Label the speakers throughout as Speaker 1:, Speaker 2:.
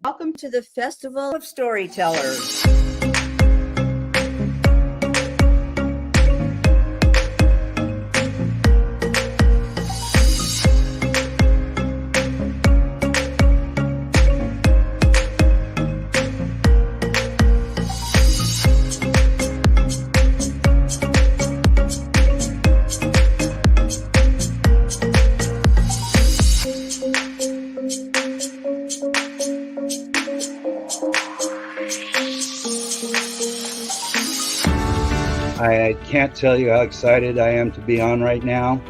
Speaker 1: Welcome to the Festival of Storytellers.
Speaker 2: I can't tell you how excited I am to be on right now.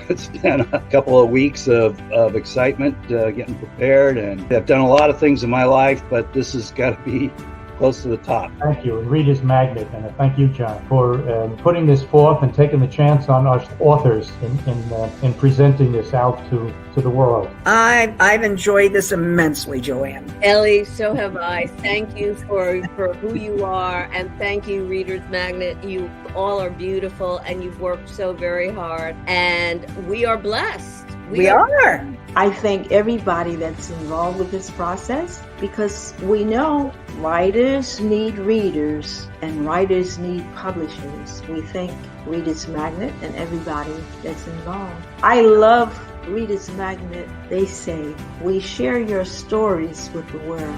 Speaker 2: It's been a couple of weeks of excitement, getting prepared, and I've done a lot of things in my life, but this has got to be close to the top.
Speaker 3: Thank you, and Reader's Magnet, and thank you, John, for putting this forth and taking the chance on us authors in presenting this out to the world.
Speaker 4: I've enjoyed this immensely, Joanne.
Speaker 5: Ellie, so have I. Thank you for who you are, and thank you, Reader's Magnet. You all are beautiful, and you've worked so very hard, and we are blessed.
Speaker 4: We are.
Speaker 6: I thank everybody that's involved with this process, because we know writers need readers and writers need publishers. We thank Reader's Magnet and everybody that's involved. I love Reader's Magnet. They say, we share your stories with the world.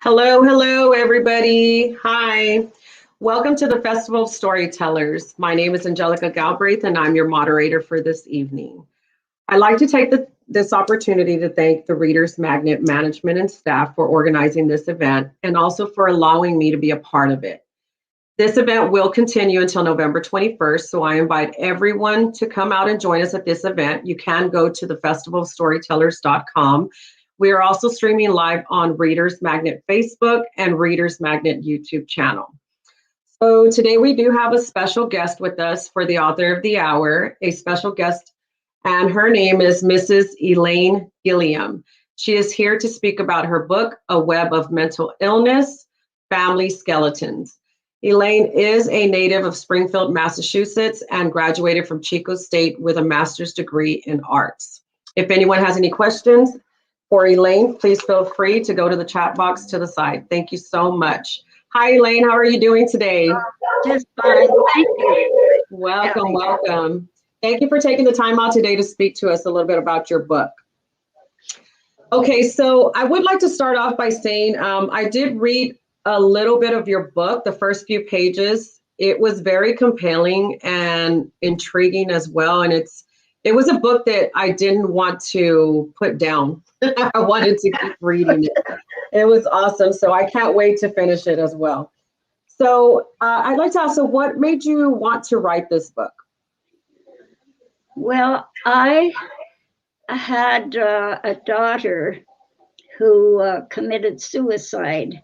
Speaker 7: Hello, everybody. Hi. Welcome to the Festival of Storytellers. My name is Angelica Galbraith, and I'm your moderator for this evening. I'd like to take this opportunity to thank the Reader's Magnet management and staff for organizing this event, and also for allowing me to be a part of it. This event will continue until November 21st, so I invite everyone to come out and join us at this event. You can go to the festivalofstorytellers.com. We are also streaming live on Reader's Magnet Facebook and Reader's Magnet YouTube channel. So today we do have a special guest with us for the author of the hour, a special guest, and her name is Mrs. Elaine Gilliam. She is here to speak about her book, A Web of Mental Illness, Family Skeletons. Elaine is a native of Springfield, Massachusetts, and graduated from Chico State with a master's degree in arts. If anyone has any questions for Elaine, please feel free to go to the chat box to the side. Thank you so much. Hi, Elaine. How are you doing today?
Speaker 8: Just fine. Thank you.
Speaker 7: Welcome. Thank you for taking the time out today to speak to us a little bit about your book. Okay, so I would like to start off by saying I did read a little bit of your book, the first few pages. It was very compelling and intriguing as well. And it was a book that I didn't want to put down. I wanted to keep reading it. It was awesome. So I can't wait to finish it as well. So I'd like to ask, so what made you want to write this book?
Speaker 8: Well, I had a daughter who committed suicide.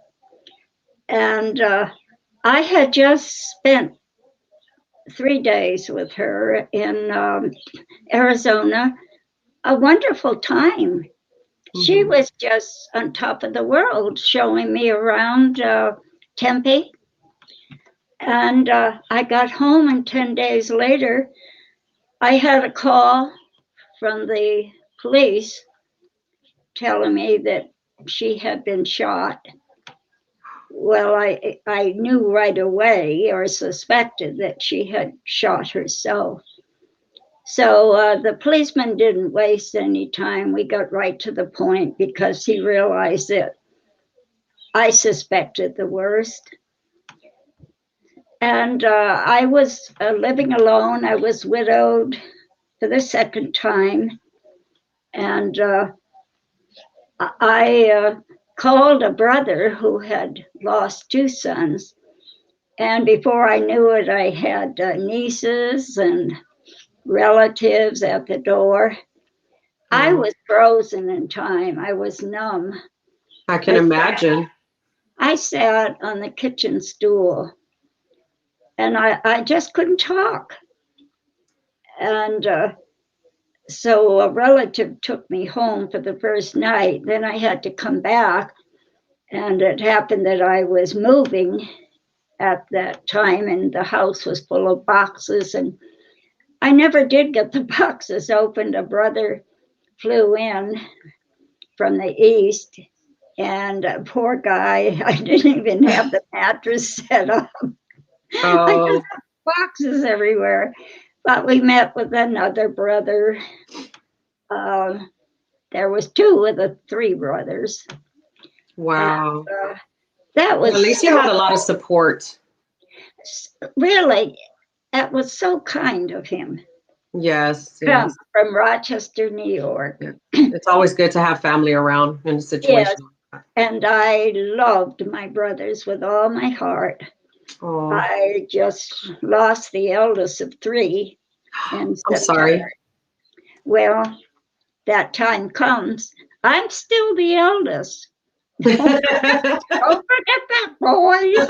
Speaker 8: And I had just spent 3 days with her in Arizona, a wonderful time. Mm-hmm. She was just on top of the world, showing me around Tempe. And I got home, and 10 days later, I had a call from the police telling me that she had been shot. Well, I knew right away, or suspected, that she had shot herself. So the policeman didn't waste any time. We got right to the point because he realized that I suspected the worst. And I was living alone. I was widowed for the second time. And I called a brother who had lost two sons. And before I knew it, I had nieces and relatives at the door. I was frozen in time. I was numb.
Speaker 7: I can imagine.
Speaker 8: I sat on the kitchen stool and I just couldn't talk. And so a relative took me home for the first night. Then I had to come back. And it happened that I was moving at that time and the house was full of boxes. And I never did get the boxes opened. A brother flew in from the east. And poor guy, I didn't even have the mattress set up. I just had boxes everywhere. But we met with another brother. There was two of the three brothers.
Speaker 7: Wow.
Speaker 8: And, that was
Speaker 7: at least you had a lot of support.
Speaker 8: Really, that was so kind of him.
Speaker 7: Yes. Yes.
Speaker 8: From Rochester, New York.
Speaker 7: It's always good to have family around in a situation.
Speaker 8: Yes. And I loved my brothers with all my heart.
Speaker 7: Oh.
Speaker 8: I just lost the eldest of three.
Speaker 7: I'm sorry.
Speaker 8: Well, that time comes. I'm still the eldest. Don't forget that, boys.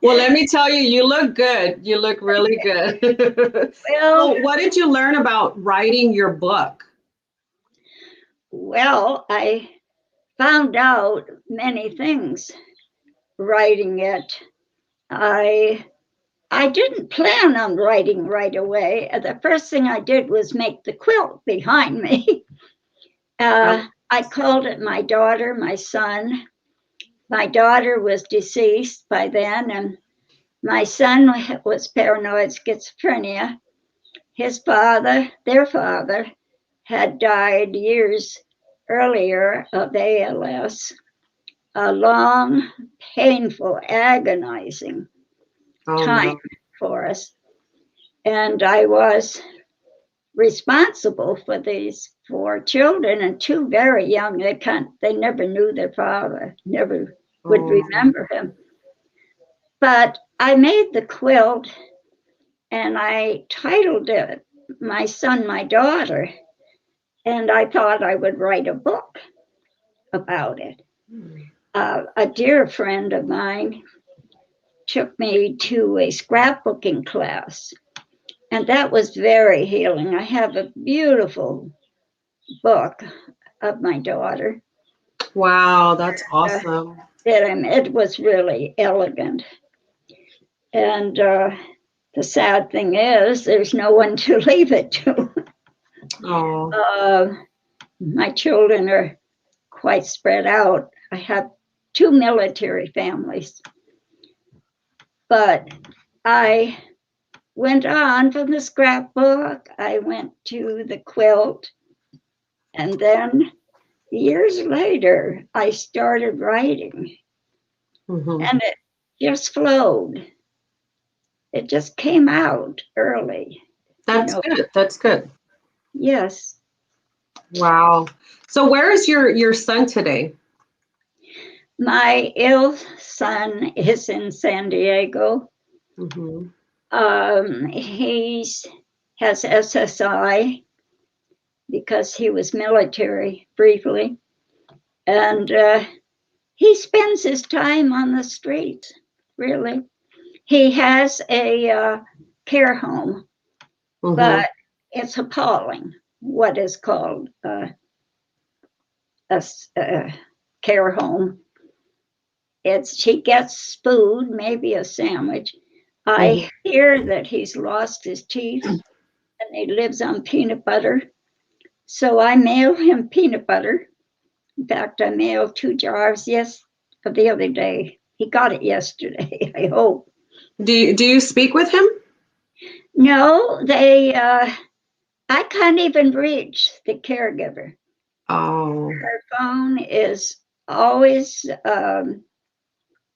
Speaker 7: Well, let me tell you, you look good. You look really good. Well, what did you learn about writing your book?
Speaker 8: Well, I found out many things writing it. I didn't plan on writing right away. The first thing I did was make the quilt behind me. I called it my daughter, my son. My daughter was deceased by then, and my son was paranoid schizophrenia. His father, their father, had died years earlier of ALS. A long, painful, agonizing time for us. And I was responsible for these four children, and two very young. They never knew their father, never would remember him. But I made the quilt and I titled it My Son, My Daughter. And I thought I would write a book about it. A dear friend of mine took me to a scrapbooking class, and that was very healing. I have a beautiful book of my daughter.
Speaker 7: Wow, that's awesome.
Speaker 8: It was really elegant. And the sad thing is, there's no one to leave it to. My children are quite spread out. I have two military families. But I went on from the scrapbook. I went to the quilt. And then years later, I started writing. And it just flowed. It just came out early.
Speaker 7: That's good. That's good.
Speaker 8: Yes.
Speaker 7: Wow. So where is your son today?
Speaker 8: My ill son is in San Diego. He has SSI because he was military briefly. And he spends his time on the streets, really. He has a care home, but it's appalling what is called a care home. He gets food, maybe a sandwich. I hear that he's lost his teeth and he lives on peanut butter. So I mail him peanut butter. In fact, I mailed 2 jars the other day. He got it yesterday, I hope.
Speaker 7: Do you speak with him?
Speaker 8: No, I can't even reach the caregiver.
Speaker 7: Oh,
Speaker 8: Her phone is always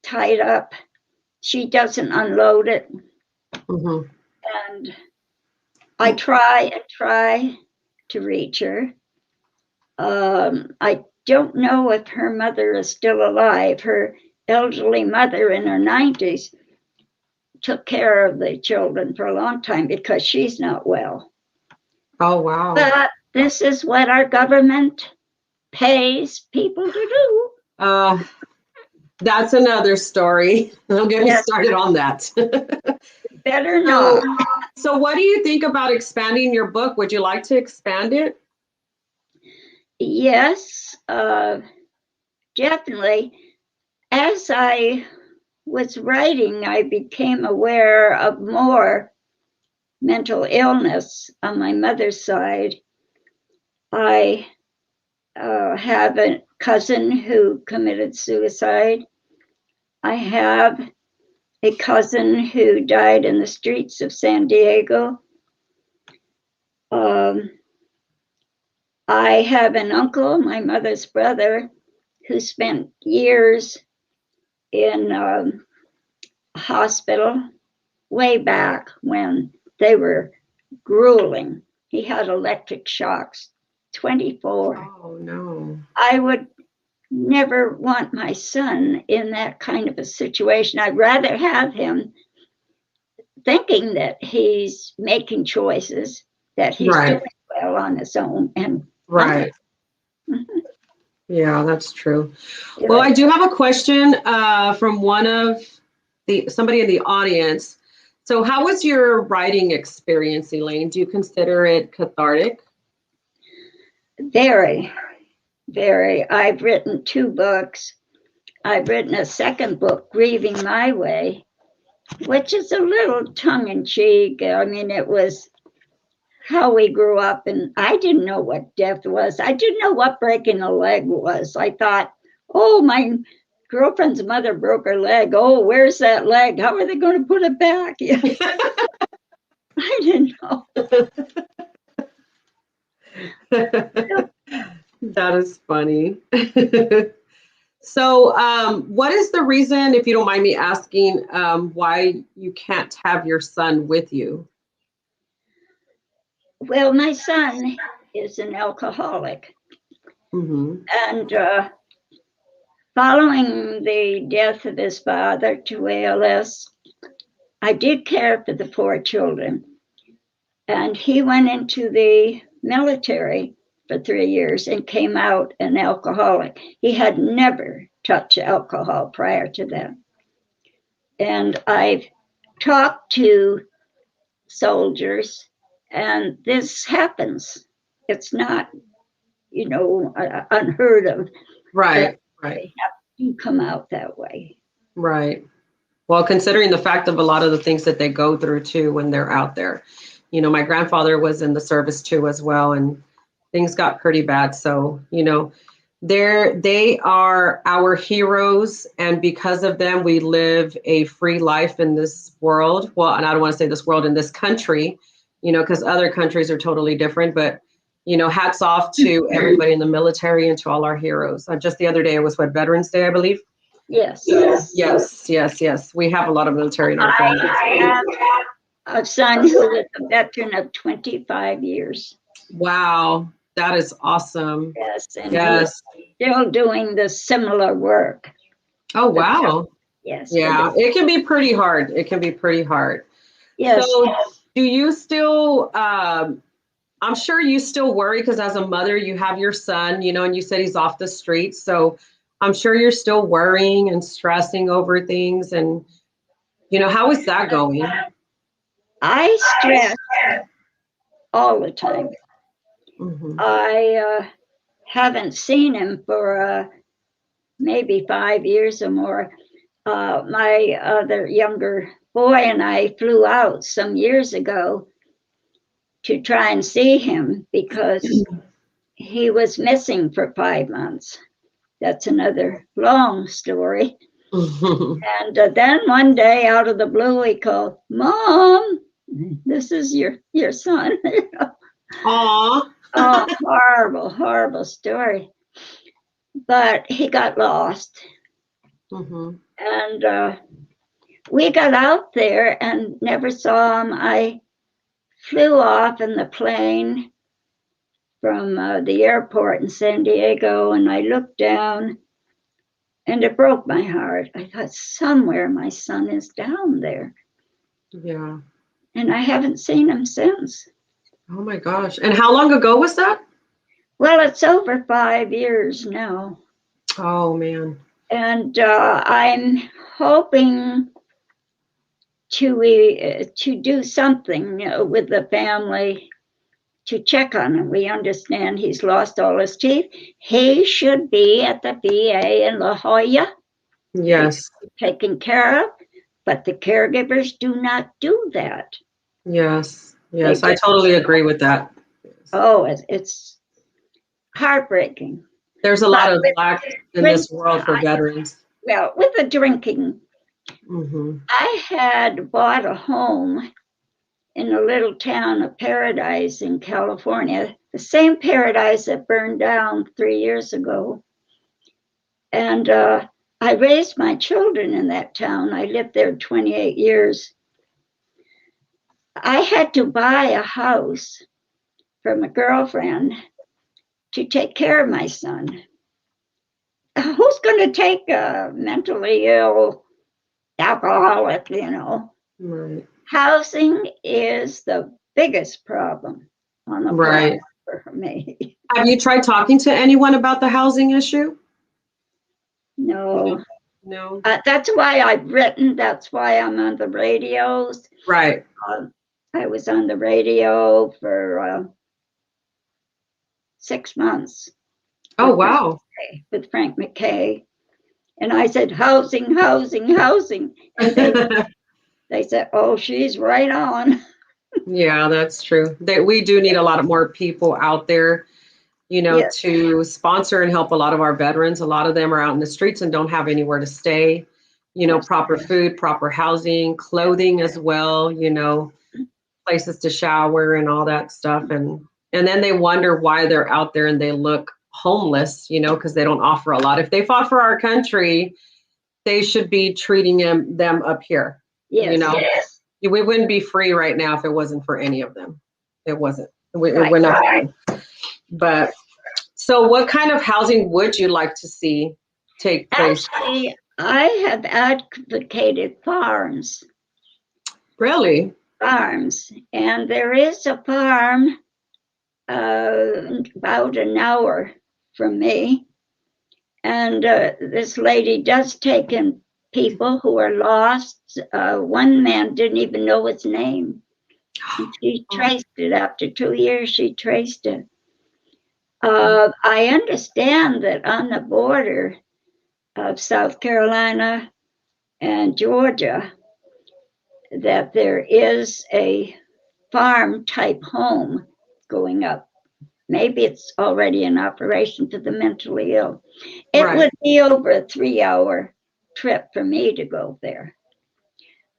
Speaker 8: tied up. She doesn't unload it.
Speaker 7: mhm.
Speaker 8: And I try and try to reach her. I don't know if her mother is still alive. Her elderly mother in her 90s took care of the children for a long time because she's not well.
Speaker 7: Oh, wow.
Speaker 8: But this is what our government pays people to do.
Speaker 7: Uh, that's another story. Don't get me
Speaker 8: Yes.
Speaker 7: started on that.
Speaker 8: Better not.
Speaker 7: So what do you think about expanding your book? Would you like to expand it?
Speaker 8: Yes, definitely. As I was writing, I became aware of more mental illness on my mother's side. I have a cousin who committed suicide. I have a cousin who died in the streets of San Diego. I have an uncle, my mother's brother, who spent years in a hospital way back when they were grueling. He had electric shocks, 24.
Speaker 7: Oh, no.
Speaker 8: I would never want my son in that kind of a situation. I'd rather have him thinking that he's making choices, that he's
Speaker 7: Right.
Speaker 8: doing well on his own. And
Speaker 7: Right. Yeah, that's true. Well, I do have a question from somebody in the audience. So how was your writing experience, Elaine? Do you consider it cathartic?
Speaker 8: very, very. I've written 2 books. I've written a second book, Grieving My Way, which is a little tongue in cheek. I mean, it was how we grew up, and I didn't know what death was. I didn't know what breaking a leg was. I thought, oh, my girlfriend's mother broke her leg. Oh, where's that leg? How are they going to put it back? I didn't know.
Speaker 7: That is funny. So, what is the reason, if you don't mind me asking, why you can't have your son with you?
Speaker 8: Well, my son is an alcoholic.
Speaker 7: Mm-hmm.
Speaker 8: And following the death of his father to ALS, I did care for the 4 children. And he went into the military for 3 years and came out an alcoholic. He had never touched alcohol prior to that. And I've talked to soldiers, and this happens. It's not, unheard of.
Speaker 7: Right,
Speaker 8: They
Speaker 7: right,
Speaker 8: have to come out that way.
Speaker 7: right. Well, considering the fact of a lot of the things that they go through too when they're out there. My grandfather was in the service too as well, and things got pretty bad. So, they are our heroes, and because of them, we live a free life in this world. Well, and I don't want to say this world, in this country, because other countries are totally different. But, hats off to everybody in the military and to all our heroes. Just the other day, it was Veterans Day, I believe.
Speaker 8: Yes.
Speaker 7: Yes. We have a lot of military in our family.
Speaker 8: I have a son who is a veteran of 25 years.
Speaker 7: Wow, that is awesome.
Speaker 8: Yes, and
Speaker 7: Yes.
Speaker 8: he's still doing the similar work.
Speaker 7: Oh, wow.
Speaker 8: Yes.
Speaker 7: Yeah, it can be pretty hard. It can be pretty hard.
Speaker 8: Yes.
Speaker 7: So do you still, I'm sure you still worry because as a mother, you have your son, and you said he's off the streets. So I'm sure you're still worrying and stressing over things. And, how is that going?
Speaker 8: I stress all the time.
Speaker 7: Mm-hmm.
Speaker 8: I haven't seen him for maybe 5 years or more. My other younger boy and I flew out some years ago to try and see him because he was missing for 5 months. That's another long story. And then one day out of the blue, he called, Mom, this is your son.
Speaker 7: Aw.
Speaker 8: Oh, horrible, horrible story. But he got lost.
Speaker 7: Mm-hmm.
Speaker 8: And we got out there and never saw him. I flew off in the plane from the airport in San Diego, and I looked down, and it broke my heart. I thought, somewhere my son is down there.
Speaker 7: Yeah.
Speaker 8: And I haven't seen him since.
Speaker 7: Oh my gosh. And how long ago was that?
Speaker 8: Well, it's over 5 years now.
Speaker 7: Oh man.
Speaker 8: And I'm hoping to do something with the family to check on him. We understand he's lost all his teeth. He should be at the VA in La Jolla.
Speaker 7: Yes.
Speaker 8: Taken care of, but the caregivers do not do that.
Speaker 7: Yes. Yes. I totally agree with that.
Speaker 8: Oh, it's heartbreaking.
Speaker 7: There's a lot of lack in this world for veterans.
Speaker 8: Well, with the drinking,
Speaker 7: Mm-hmm.
Speaker 8: I had bought a home in a little town of Paradise in California, the same Paradise that burned down 3 years ago. And I raised my children in that town. I lived there 28 years. I had to buy a house from a girlfriend to take care of my son. Who's going to take a mentally ill alcoholic,
Speaker 7: Right.
Speaker 8: Housing is the biggest problem on the planet for me.
Speaker 7: Have you tried talking to anyone about the housing issue?
Speaker 8: No.
Speaker 7: No.
Speaker 8: That's why I've written. That's why I'm on the radios.
Speaker 7: Right.
Speaker 8: I was on the radio for 6 months.
Speaker 7: Oh, wow.
Speaker 8: With Frank McKay. And I said, housing, housing, housing. And they said, oh, she's right on.
Speaker 7: Yeah, that's true. We do need a lot of more people out there,
Speaker 8: Yes.
Speaker 7: to sponsor and help a lot of our veterans. A lot of them are out in the streets and don't have anywhere to stay, proper food, proper housing, clothing as well, places to shower and all that stuff. And then they wonder why they're out there and they look homeless, because they don't offer a lot. If they fought for our country, they should be treating them up here.
Speaker 8: Yes. Yes.
Speaker 7: We wouldn't be free right now if it wasn't for any of them. It wasn't. We're not. But so what kind of housing would you like to see take place?
Speaker 8: Actually, I have advocated farms.
Speaker 7: Really?
Speaker 8: Farms. And there is a farm about an hour from me. And this lady does take in people who are lost. One man didn't even know his name. And she traced it. After 2 years, she traced it. I understand that on the border of South Carolina and Georgia, that there is a farm type home going up. Maybe it's already in operation for the mentally ill. It would be over a 3-hour trip for me to go there.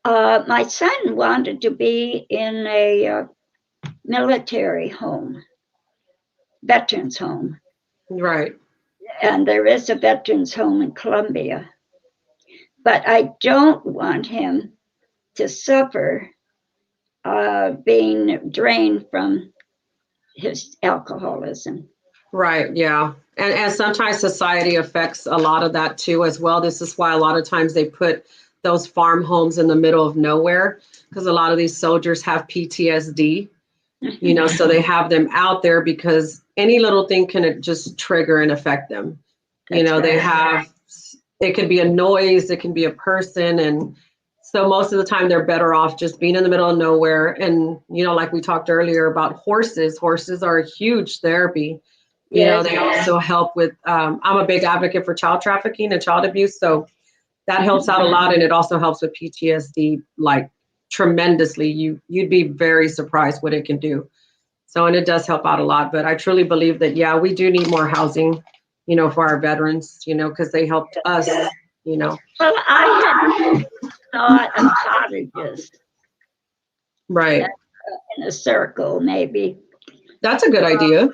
Speaker 8: My son wanted to be in a military home, veterans home.
Speaker 7: Right.
Speaker 8: And there is a veterans home in Columbia. But I don't want him to suffer being drained from his alcoholism.
Speaker 7: Right. Yeah. And sometimes society affects a lot of that too as well. This is why a lot of times they put those farm homes in the middle of nowhere, because a lot of these soldiers have PTSD, so they have them out there because any little thing can just trigger and affect them. It could be a noise, it can be a person. And so most of the time they're better off just being in the middle of nowhere. And, like we talked earlier about horses are a huge therapy. They also help with, I'm a big advocate for child trafficking and child abuse. So that helps out a lot. And it also helps with PTSD, like tremendously. You'd be very surprised what it can do. So, and it does help out a lot. But I truly believe that, we do need more housing, for our veterans, because they helped us,
Speaker 8: Well, I had thought of cottages.
Speaker 7: Right.
Speaker 8: in a circle, maybe.
Speaker 7: That's a good idea.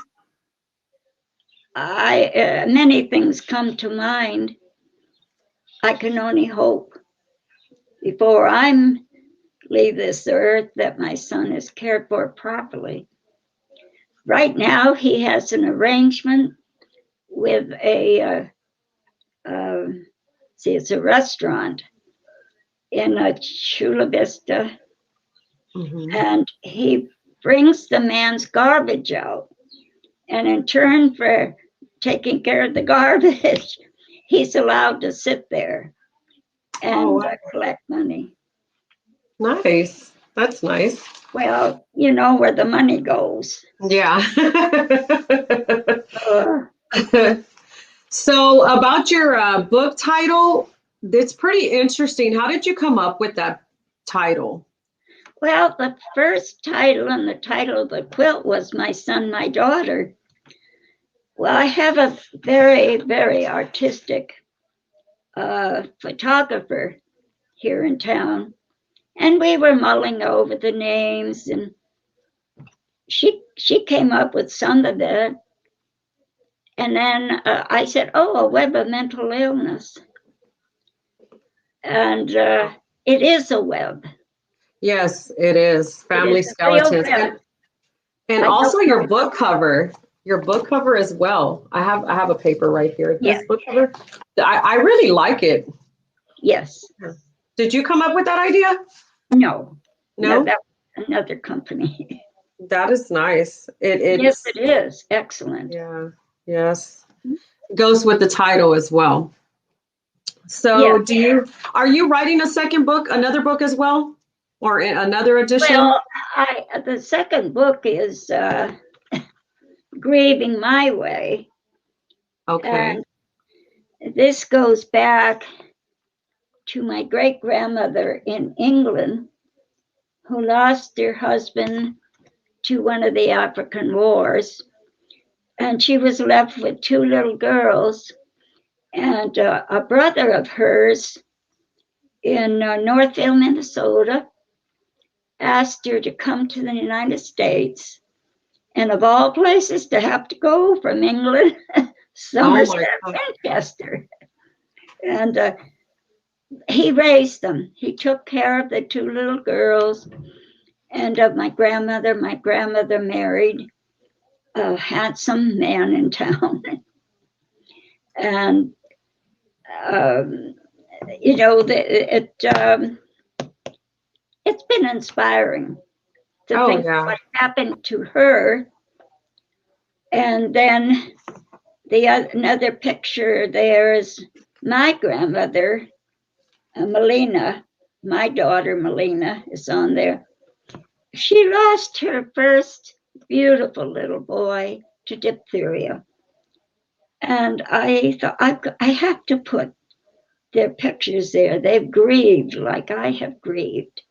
Speaker 8: Many things come to mind. I can only hope before I'm leave this earth that my son is cared for properly. Right now, he has an arrangement with it's a restaurant in Chula Vista, and he brings the man's garbage out. And in turn for taking care of the garbage, he's allowed to sit there and collect money.
Speaker 7: Nice. That's nice.
Speaker 8: Well, you know where the money goes.
Speaker 7: Yeah.
Speaker 8: Uh,
Speaker 7: So about your book title, it's pretty interesting. How did you come up with that title?
Speaker 8: well, the first title and the title of the quilt was My Son, My Daughter. Well, I have a very, very artistic photographer here in town, and we were mulling over the names, and she came up with some of it. And then I said, oh, a web of mental illness. And it is a web.
Speaker 7: Yes, it is. Family
Speaker 8: It is a real
Speaker 7: Skeletons.
Speaker 8: web.
Speaker 7: And
Speaker 8: I
Speaker 7: also
Speaker 8: don't
Speaker 7: your
Speaker 8: know.
Speaker 7: book cover. Your book cover as well. I have a paper right here. This
Speaker 8: Yeah.
Speaker 7: book cover. I really like it.
Speaker 8: Yes.
Speaker 7: Did you come up with that idea?
Speaker 8: No.
Speaker 7: No?
Speaker 8: That was another company.
Speaker 7: That is nice. It's
Speaker 8: Yes, it is. Excellent.
Speaker 7: yeah, yes. Goes with the title as well. So
Speaker 8: Yeah.
Speaker 7: are you writing a second book, another book as well? Or another edition?
Speaker 8: Well, the second book is Grieving My Way.
Speaker 7: Okay.
Speaker 8: And this goes back to my great grandmother in England, who lost her husband to one of the African wars. And she was left with two little girls. And a brother of hers in Northville, Minnesota, asked her to come to the United States. And of all places to have to go from England, Somerset, Manchester. And he raised them. He took care of the two little girls and of my grandmother. My grandmother married a handsome man in town. And, you know, it's been inspiring to think what happened to her. And then another picture there is my grandmother, Melina. My daughter, Melina, is on there. She lost her first beautiful little boy to diphtheria. And I thought, I have to put their pictures there. They've grieved like I have grieved.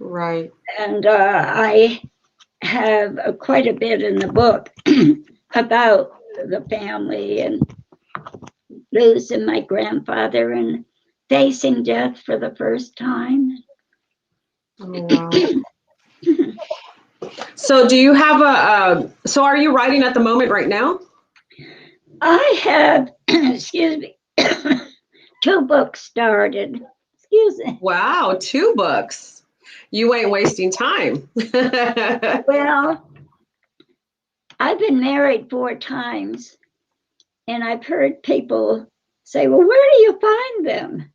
Speaker 7: Right.
Speaker 8: And I have quite a bit in the book about the family and losing my grandfather and facing death for the first time.
Speaker 7: Oh, wow. So do you have so are you writing at the moment right now?
Speaker 8: I have, excuse me, 2 books started. Excuse me.
Speaker 7: Wow, 2 books. You ain't wasting time.
Speaker 8: Well, I've been married 4 times, and I've heard people say, well, where do you find them?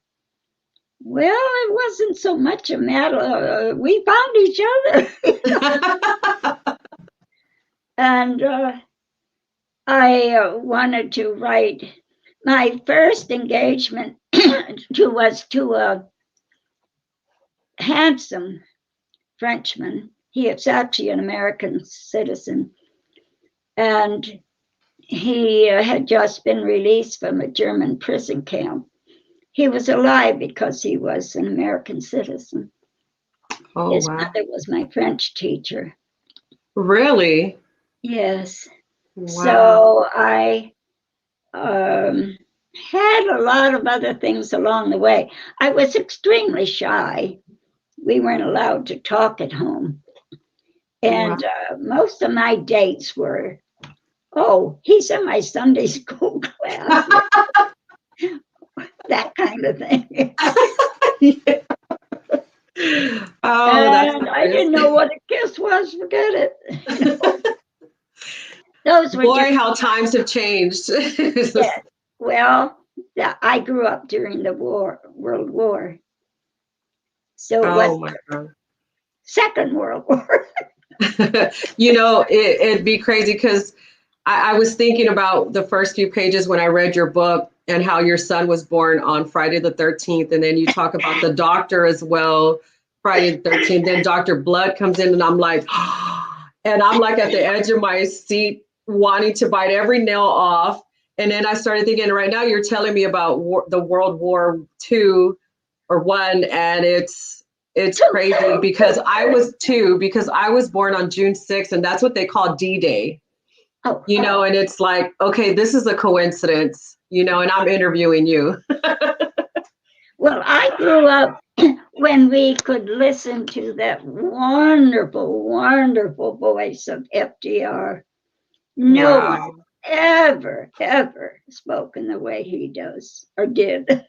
Speaker 8: Well, it wasn't so much a matter, we found each other. And I wanted to write. My first engagement was to a handsome Frenchman. He is actually an American citizen. And he had just been released from a German prison camp. He was alive because he was an American citizen.
Speaker 7: Oh,
Speaker 8: His
Speaker 7: wow.
Speaker 8: mother was my French teacher.
Speaker 7: Really?
Speaker 8: Yes.
Speaker 7: Wow.
Speaker 8: So I had a lot of other things along the way. I was extremely shy we weren't allowed to talk at home. And most of my dates were, oh, he's in my Sunday school class. That kind of thing.
Speaker 7: Oh, that's
Speaker 8: And I didn't know what a kiss was. Forget it. Those were
Speaker 7: boy, how times have changed.
Speaker 8: yeah. Well, I grew up during the World War. So it
Speaker 7: Oh
Speaker 8: was
Speaker 7: my God.
Speaker 8: Second World War.
Speaker 7: It'd be crazy because I was thinking about the first few pages when I read your book and how your son was born on Friday the 13th. And then you talk about the doctor as well, Friday the 13th. Then Dr. Blood comes in and I'm like, and I'm like at the edge of my seat wanting to bite every nail off. And then I started thinking, right now you're telling me about the World War II or one, and it's crazy because I was born on June 6th, and that's what they call D-Day.
Speaker 8: Oh,
Speaker 7: And it's like, okay, this is a coincidence, and I'm interviewing you.
Speaker 8: well, I grew up when we could listen to that wonderful, wonderful voice of FDR. No one ever spoken the way he does or did.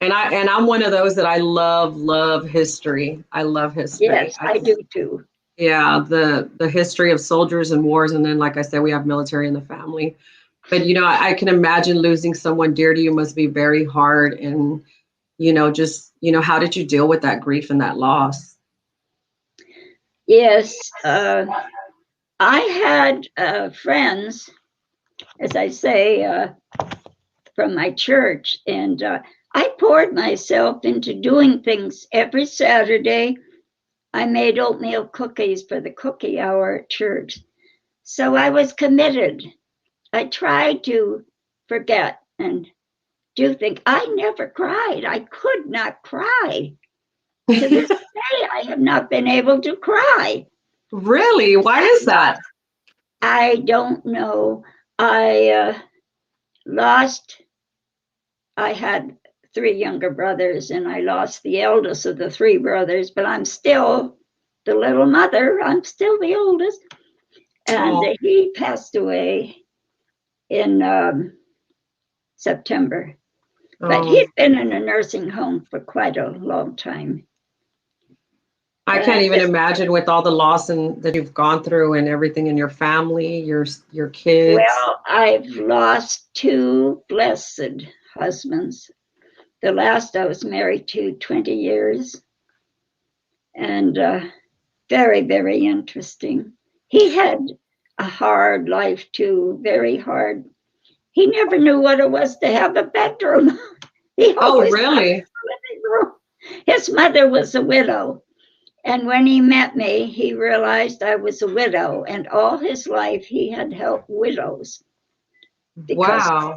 Speaker 7: And I'm one of those that I love history. I love history.
Speaker 8: Yes, I do too.
Speaker 7: Yeah, the history of soldiers and wars, and then, like I said, we have military in the family. But I can imagine losing someone dear to you must be very hard. And how did you deal with that grief and that loss?
Speaker 8: Yes, I had friends, as I say, from my church, and I poured myself into doing things every Saturday. I made oatmeal cookies for the cookie hour at church. So I was committed. I tried to forget and do things. I never cried. I could not cry. To this day, I have not been able to cry.
Speaker 7: Really? Why is that?
Speaker 8: I don't know. I had 3 younger brothers, and I lost the eldest of the 3 brothers, but I'm still the little mother. I'm still the oldest. And he passed away in September. But he'd been in a nursing home for quite a long time.
Speaker 7: I can't even imagine with all the loss that you've gone through and everything in your family, your kids.
Speaker 8: Well, I've lost 2 blessed husbands. The last I was married to 20 years. And very, very interesting. He had a hard life too, very hard. He never knew what it was to have a bedroom.
Speaker 7: Really?
Speaker 8: His mother was a widow. And when he met me, he realized I was a widow. And all his life, he had helped widows.
Speaker 7: Wow.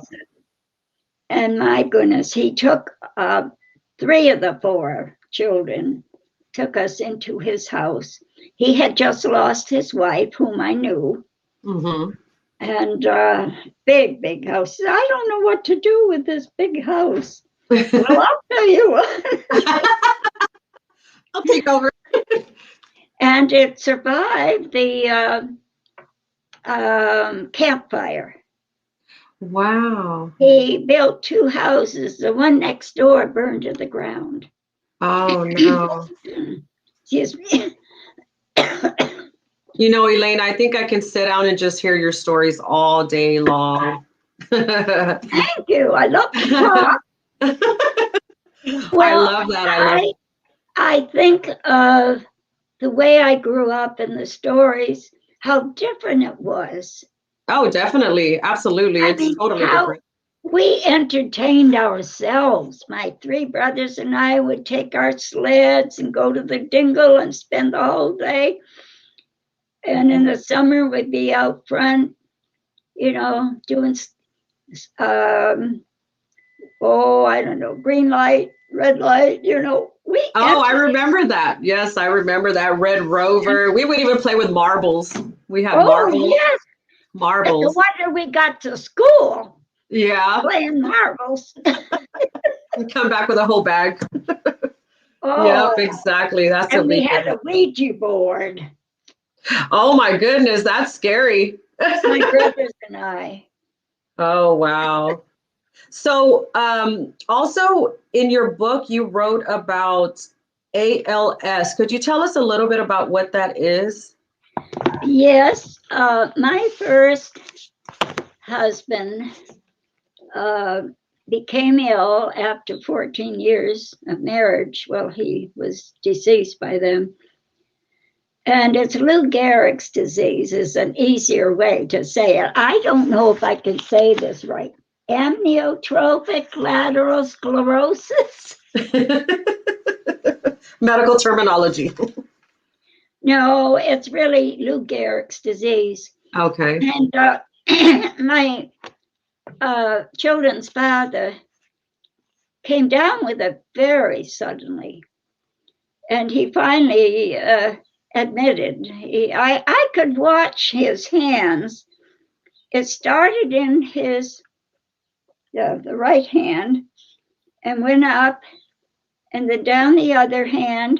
Speaker 8: And my goodness, he took 3 of the 4 children, took us into his house. He had just lost his wife, whom I knew.
Speaker 7: Mm-hmm.
Speaker 8: And big house. I don't know what to do with this big house. Well, I'll tell you what.
Speaker 7: I'll take over.
Speaker 8: And it survived the campfire.
Speaker 7: Wow.
Speaker 8: He built 2 houses. The one next door burned to the ground.
Speaker 7: Oh, no.
Speaker 8: Excuse me.
Speaker 7: Elaine, I think I can sit down and just hear your stories all day long.
Speaker 8: Thank you. I love to talk. Well,
Speaker 7: I love that.
Speaker 8: I think of the way I grew up and the stories, how different it was.
Speaker 7: Oh, definitely. Absolutely. It's totally different.
Speaker 8: We entertained ourselves. My 3 brothers and I would take our sleds and go to the dingle and spend the whole day. And in the summer, we'd be out front, doing, I don't know, green light, red light,
Speaker 7: I remember that. Yes, I remember that. Red Rover. We would even play with marbles. We had marbles.
Speaker 8: Yes.
Speaker 7: Marbles.
Speaker 8: No wonder we got to school.
Speaker 7: Yeah.
Speaker 8: Playing marbles.
Speaker 7: And come back with a whole bag.
Speaker 8: Oh,
Speaker 7: Yep, exactly. That's
Speaker 8: and
Speaker 7: what
Speaker 8: we
Speaker 7: we
Speaker 8: had
Speaker 7: did.
Speaker 8: a Ouija board,
Speaker 7: Oh my goodness, that's scary.
Speaker 8: my brothers and I.
Speaker 7: Oh, wow. So, also in your book, you wrote about ALS. Could you tell us a little bit about what that is?
Speaker 8: Yes, my first husband became ill after 14 years of marriage. Well, he was deceased by then. And it's Lou Gehrig's disease is an easier way to say it. I don't know if I can say this right. Amyotrophic lateral sclerosis.
Speaker 7: Medical terminology.
Speaker 8: No, it's really Lou Gehrig's disease.
Speaker 7: Okay.
Speaker 8: And my children's father came down with it very suddenly. And he finally admitted, I could watch his hands. It started in his, the right hand and went up and then down the other hand.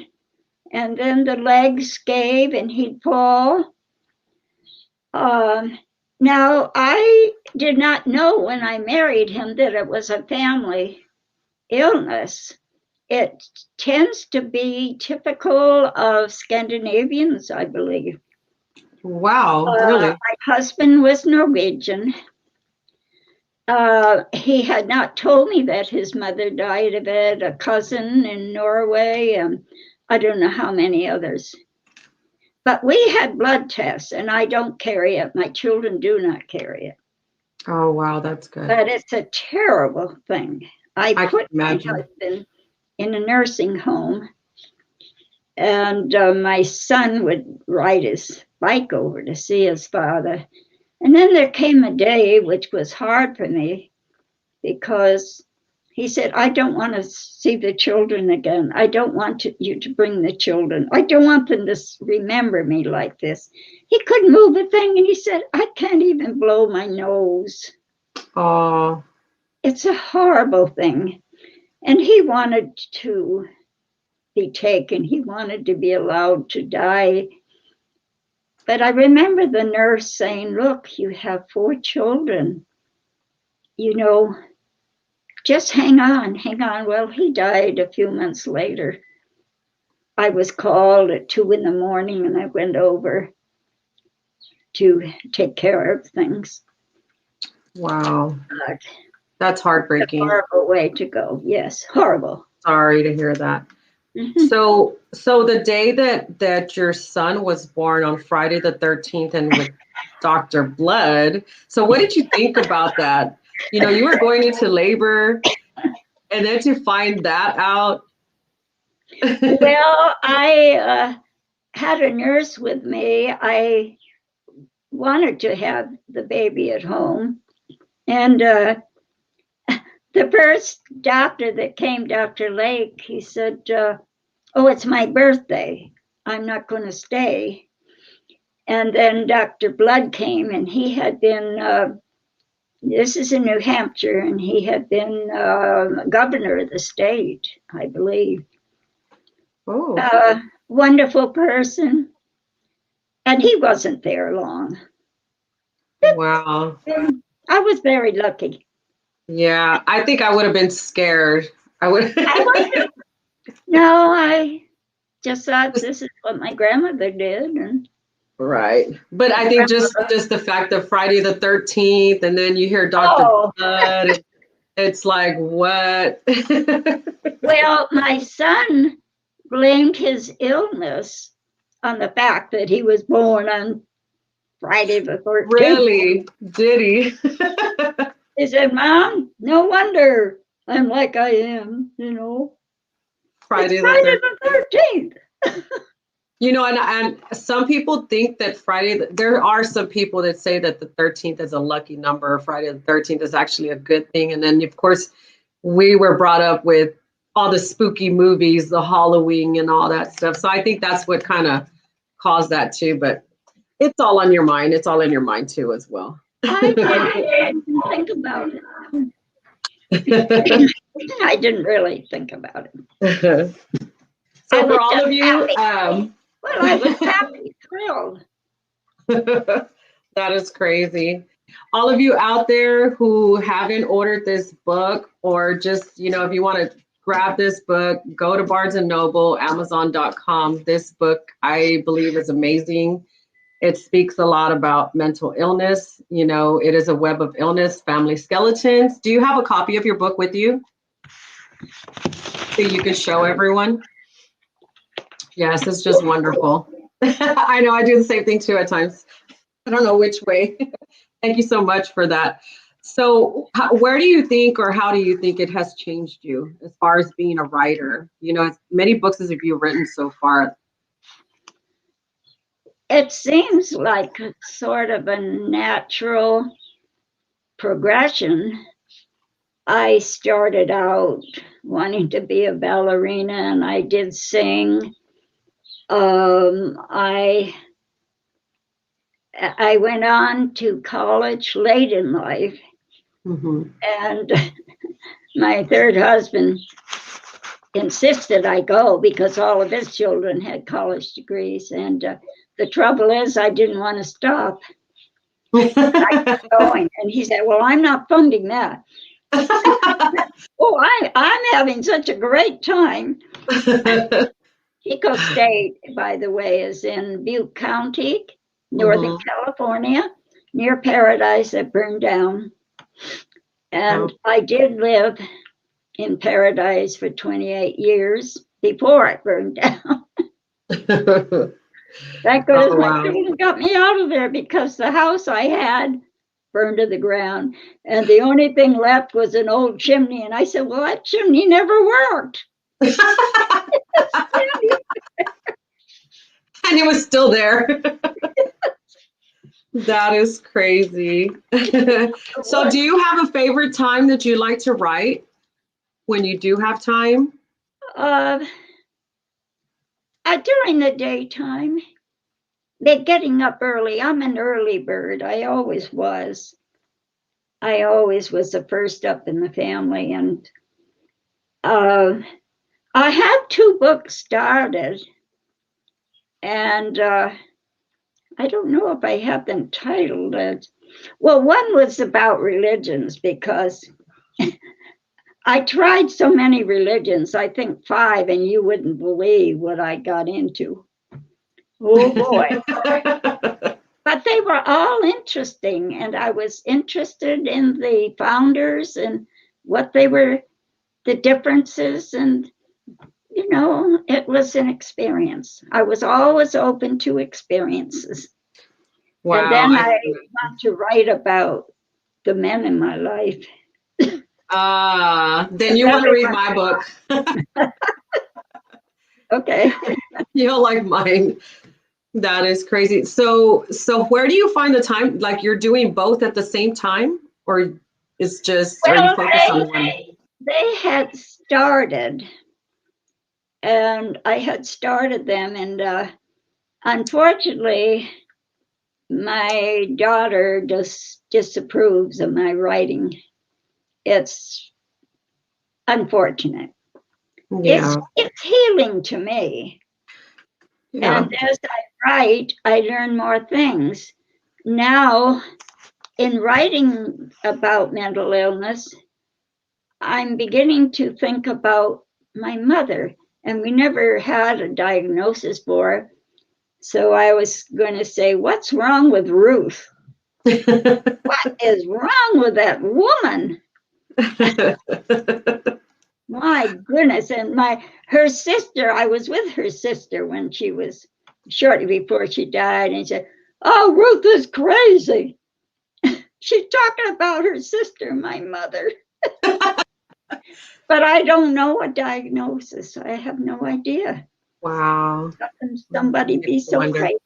Speaker 8: And then the legs gave and he'd fall. Now, I did not know when I married him that it was a family illness. It tends to be typical of Scandinavians, I believe.
Speaker 7: Wow, really?
Speaker 8: My husband was Norwegian. He had not told me that his mother died of it, a cousin in Norway, and I don't know how many others. But we had blood tests, and I don't carry it. My children do not carry it.
Speaker 7: Oh, wow, that's good.
Speaker 8: But it's a terrible thing. I
Speaker 7: can
Speaker 8: put my
Speaker 7: imagine.
Speaker 8: husband in a nursing home, and my son would ride his bike over to see his father. And then there came a day which was hard for me because he said, I don't want to see the children again. I don't want you to bring the children. I don't want them to remember me like this. He couldn't move a thing. And he said, I can't even blow my nose.
Speaker 7: Oh,
Speaker 8: It's a horrible thing. And he wanted to be taken. He wanted to be allowed to die. But I remember the nurse saying, look, you have 4 children. You know, just hang on, hang on. Well, he died a few months later. I was called at 2 in the morning and I went over to take care of things.
Speaker 7: wow.
Speaker 8: But
Speaker 7: That's
Speaker 8: a
Speaker 7: heartbreaking.
Speaker 8: horrible way to go. Yes, horrible.
Speaker 7: Sorry to hear that.
Speaker 8: Mhm.
Speaker 7: So the day that your son was born on Friday the 13th and with Dr. Blood, so what did you think about that? You know, you were going into labor and then to find that out.
Speaker 8: Well, I had a nurse with me. I wanted to have the baby at home. And the first doctor that came, Dr. Lake, he said, oh, it's my birthday. I'm not going to stay. And then Dr. Blood came and he had been, this is in New Hampshire, and he had been governor of the state, I believe.
Speaker 7: Oh,
Speaker 8: Wonderful person. And he wasn't there long.
Speaker 7: wow.
Speaker 8: I was very lucky.
Speaker 7: Yeah, I think I would have been scared. I would.
Speaker 8: No, I just thought this is what my grandmother did. And
Speaker 7: Right. But I think just the fact of Friday the 13th and then you hear Dr.
Speaker 8: Oh.
Speaker 7: Blood, it's like, what?
Speaker 8: Well, my son blamed his illness on the fact that he was born on Friday the 13th.
Speaker 7: Really? Did he?
Speaker 8: He said, Mom, no wonder I'm like I am, you know.
Speaker 7: Friday
Speaker 8: It's Friday the 13th.
Speaker 7: You know, and some people think that there are some people that say that the 13th is a lucky number. Friday the 13th is actually a good thing. And then, of course, we were brought up with all the spooky movies, the Halloween and all that stuff. So I think that's what kind of caused that too. But it's all on your mind. It's all in your mind too, as well.
Speaker 8: I didn't think about it. I didn't really think about it.
Speaker 7: So for all of you,
Speaker 8: Well, I was happy, thrilled.
Speaker 7: that is crazy. All of you out there who haven't ordered this book, or just, if you want to grab this book, go to Barnes and Noble, Amazon.com. This book, I believe, is amazing. It speaks a lot about mental illness. It is a web of illness, family skeletons. Do you have a copy of your book with you that you can show everyone? Yes, it's just wonderful. I know I do the same thing too at times. I don't know which way. Thank you so much for that. So where do you think, or how do you think it has changed you as far as being a writer? As many books as have you written so far?
Speaker 8: It seems like sort of a natural progression. I started out wanting to be a ballerina, and I did sing. I went on to college late in life, and my third husband insisted I go because all of his children had college degrees. And the trouble is, I didn't want to stop. I kept going, and he said, "Well, I'm not funding that." Oh, I'm having such a great time. Pico State, by the way, is in Butte County, Northern California, near Paradise that burned down. And I did live in Paradise for 28 years before it burned down. Thank goodness my children got me out of there, because the house I had burned to the ground, and the only thing left was an old chimney. And I said, "Well, that chimney never worked."
Speaker 7: And it was still there. That is crazy. So do you have a favorite time that you like to write when you do have time?
Speaker 8: During the daytime. They're getting up early. I'm an early bird. I always was. I always was the first up in the family. And I have 2 books started. And I don't know if I have them titled. Well, one was about religions, because I tried so many religions, I think 5, and you wouldn't believe what I got into. Oh boy. But they were all interesting, and I was interested in the founders and what they were, the differences, and it was an experience. I was always open to experiences. Wow. And then I want to write about the men in my life.
Speaker 7: Then you want to read my book.
Speaker 8: Okay.
Speaker 7: You'll like mine. That is crazy. So where do you find the time? Like, you're doing both at the same time, or it's just, are you focused on one?
Speaker 8: They had started, and I had started them, and unfortunately, my daughter just disapproves of my writing. It's unfortunate. Yeah. It's healing to me. Yeah. And as I write, I learn more things. Now, in writing about mental illness, I'm beginning to think about my mother, and we never had a diagnosis for her. So I was going to say, what's wrong with Ruth? What is wrong with that woman? My goodness. And her sister, I was with her sister when she was shortly before she died, and she said, "Oh, Ruth is crazy." She's talking about her sister, my mother. But I don't know a diagnosis. I have no idea.
Speaker 7: Wow.
Speaker 8: How can somebody be so crazy?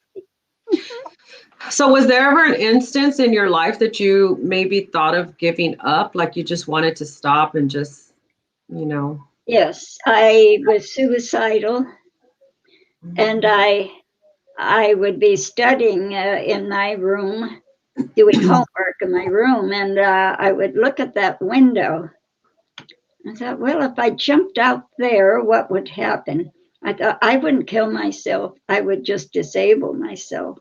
Speaker 7: So was there ever an instance in your life that you maybe thought of giving up, like you just wanted to stop and just,
Speaker 8: Yes, I was suicidal, and I would be studying in my room, doing homework in my room, and I would look at that window. I thought, well, if I jumped out there, what would happen? I thought I wouldn't kill myself. I would just disable myself.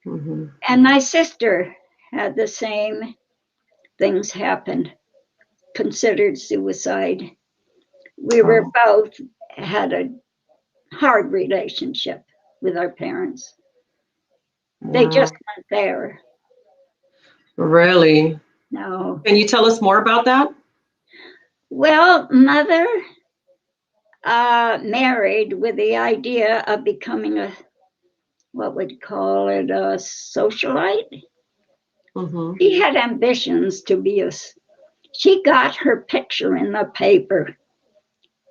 Speaker 7: Mm-hmm.
Speaker 8: And my sister had the same things happen, considered suicide. We were both had a hard relationship with our parents. They just weren't there.
Speaker 7: Really?
Speaker 8: No.
Speaker 7: Can you tell us more about that?
Speaker 8: Well, mother married with the idea of becoming a, what would you call it, a socialite.
Speaker 7: Mm-hmm.
Speaker 8: She had ambitions to be a, she got her picture in the paper